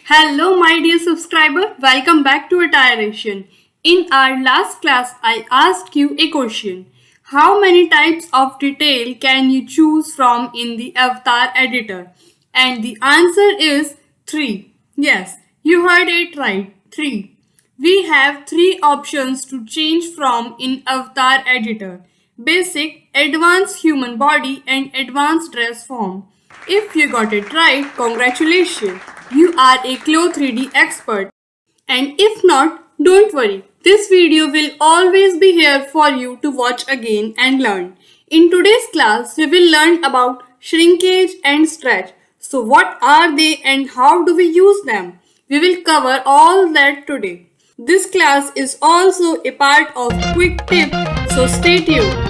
Hello, my dear subscriber. Welcome back to Iteration. In our last class, I asked you a question. How many types of detail can you choose from in the avatar editor? And the answer is 3. Yes, you heard it right. 3. We have 3 options to change from in avatar editor. Basic, advanced human body and advanced dress form. If you got it right, congratulations. You are a Clo 3D expert. And if not, don't worry. This video will always be here for you to watch again and learn. In today's class, we will learn about shrinkage and stretch. So what are they and how do we use them? We will cover all that today. This class is also a part of Quick Tip, so stay tuned.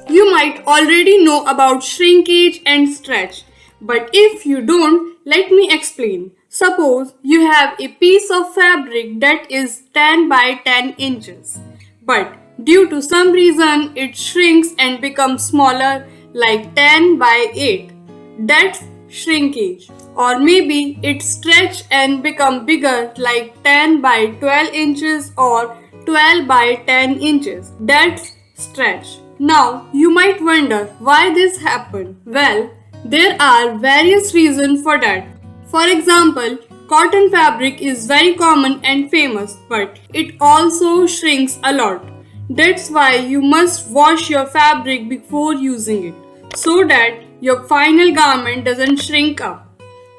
You might already know about shrinkage and stretch, but if you don't, let me explain. Suppose you have a piece of fabric that is 10 by 10 inches, but due to some reason it shrinks and becomes smaller like 10 by 8. That's shrinkage. Or maybe it stretch and become bigger like 10 by 12 inches or 12 by 10 inches. That's stretch. Now, you might wonder why this happened. Well, there are various reasons for that. For example, cotton fabric is very common and famous, but it also shrinks a lot. That's why you must wash your fabric before using it, so that your final garment doesn't shrink up.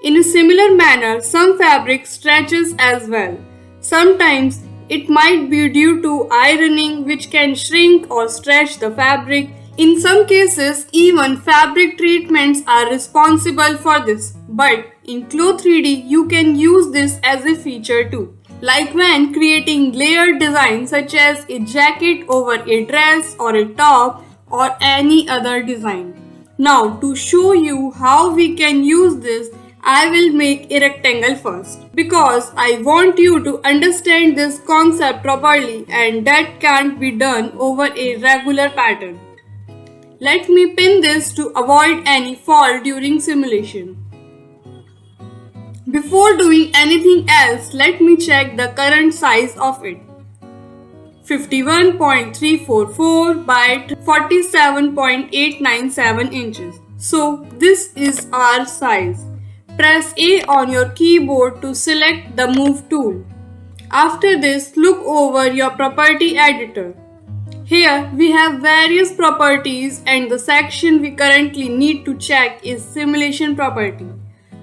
In a similar manner, some fabric stretches as well. Sometimes it might be due to ironing, which can shrink or stretch the fabric. In some cases, even fabric treatments are responsible for this. But in Clo 3D, you can use this as a feature too. Like when creating layered designs such as a jacket over a dress or a top or any other design. Now, to show you how we can use this, I will make a rectangle first because I want you to understand this concept properly and that can't be done over a regular pattern. Let me pin this to avoid any fall during simulation. Before doing anything else, let me check the current size of it. 51.344 by 47.897 inches. So this is our size. Press A on your keyboard to select the Move tool. After this, look over your property editor. Here we have various properties and the section we currently need to check is Simulation Property.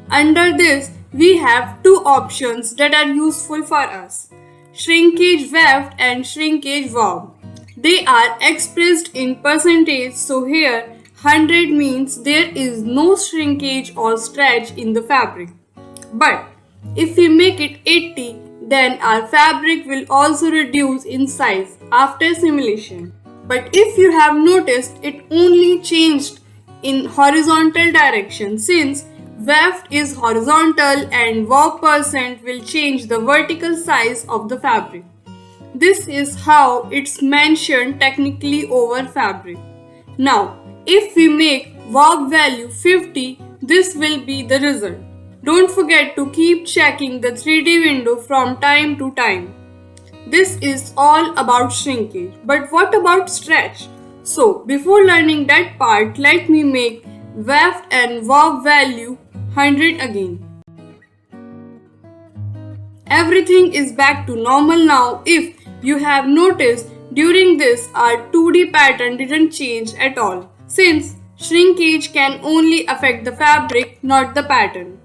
Under this, we have two options that are useful for us: Shrinkage Weft and Shrinkage Warp. They are expressed in percentage, so here 100 means there is no shrinkage or stretch in the fabric. But if we make it 80, then our fabric will also reduce in size after simulation. But if you have noticed, it only changed in horizontal direction since weft is horizontal and warp percent will change the vertical size of the fabric. This is how it's mentioned technically over fabric. Now, if we make warp value 50, this will be the result. Don't forget to keep checking the 3D window from time to time. This is all about shrinkage. But what about stretch? So, before learning that part, let me make weft and warp value 100 again. Everything is back to normal now. If you have noticed, during this our 2D pattern didn't change at all, since shrinkage can only affect the fabric, not the pattern.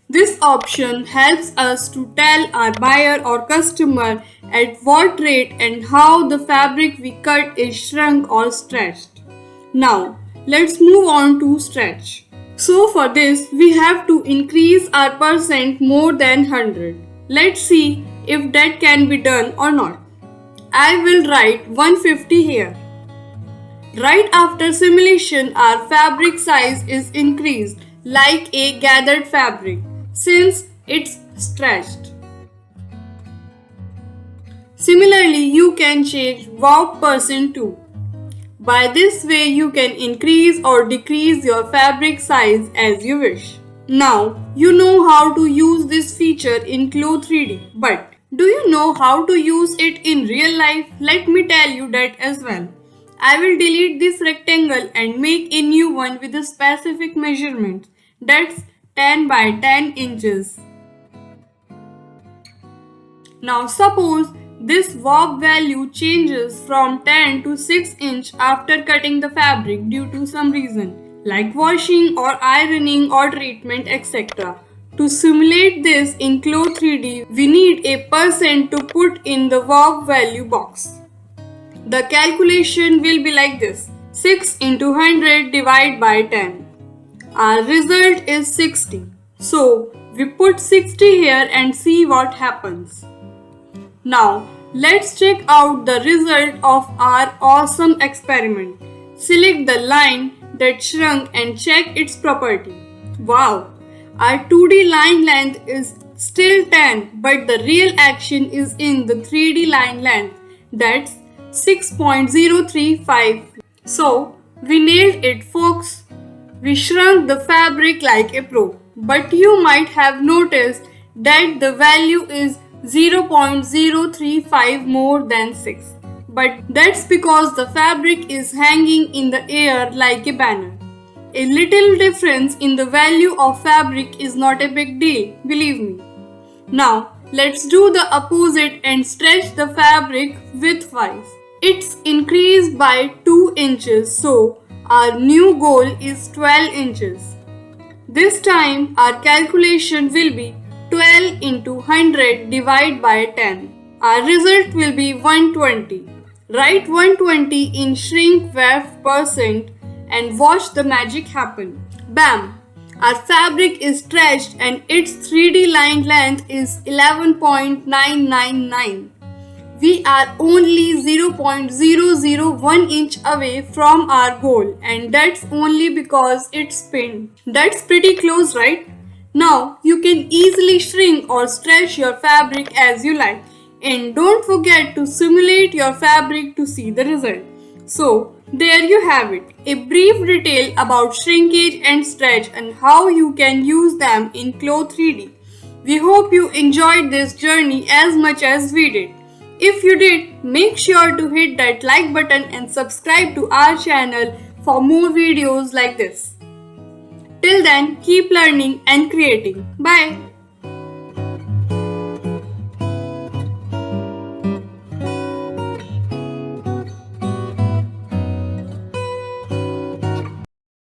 This option helps us to tell our buyer or customer at what rate and how the fabric we cut is shrunk or stretched. Now, let's move on to stretch. So for this, we have to increase our percent more than 100. Let's see if that can be done or not. I will write 150 here. Right after simulation, our fabric size is increased like a gathered fabric since it's stretched. Similarly, you can change warp percent too. By this way, you can increase or decrease your fabric size as you wish. Now, you know how to use this feature in Clo 3D, but do you know how to use it in real life? Let me tell you that as well. I will delete this rectangle and make a new one with a specific measurement. That's 10 by 10 inches. Now suppose this warp value changes from 10 to 6 inch after cutting the fabric due to some reason like washing or ironing or treatment etc. To simulate this in Clo 3D, we need a percent to put in the warp value box. The calculation will be like this: 6 into 100 divided by 10. Our result is 60. So we put 60 here and see what happens. Now let's check out the result of our awesome experiment. Select the line that shrunk and check its property. Wow! Our 2D line length is still 10, but the real action is in the 3D line length. That's 6.035. So we nailed it, folks. We shrunk the fabric like a pro. But you might have noticed that the value is 0.035 more than 6. But that's because the fabric is hanging in the air like a banner. A little difference in the value of fabric is not a big deal, believe me. Now, let's do the opposite and stretch the fabric width-wise. It's increased by 2 inches, so our new goal is 12 inches. This time, our calculation will be 12 into 100 divided by 10. Our result will be 120. Write 120 in shrink wave percent and watch the magic happen. Bam! Our fabric is stretched and its 3D line length is 11.999. We are only 0.001 inch away from our goal, and that's only because it's pinned. That's pretty close, right? Now you can easily shrink or stretch your fabric as you like. And don't forget to simulate your fabric to see the result. So there you have it, a brief detail about shrinkage and stretch and how you can use them in Clo 3D. We hope you enjoyed this journey as much as we did. If you did, make sure to hit that like button and subscribe to our channel for more videos like this. Till then, keep learning and creating. Bye.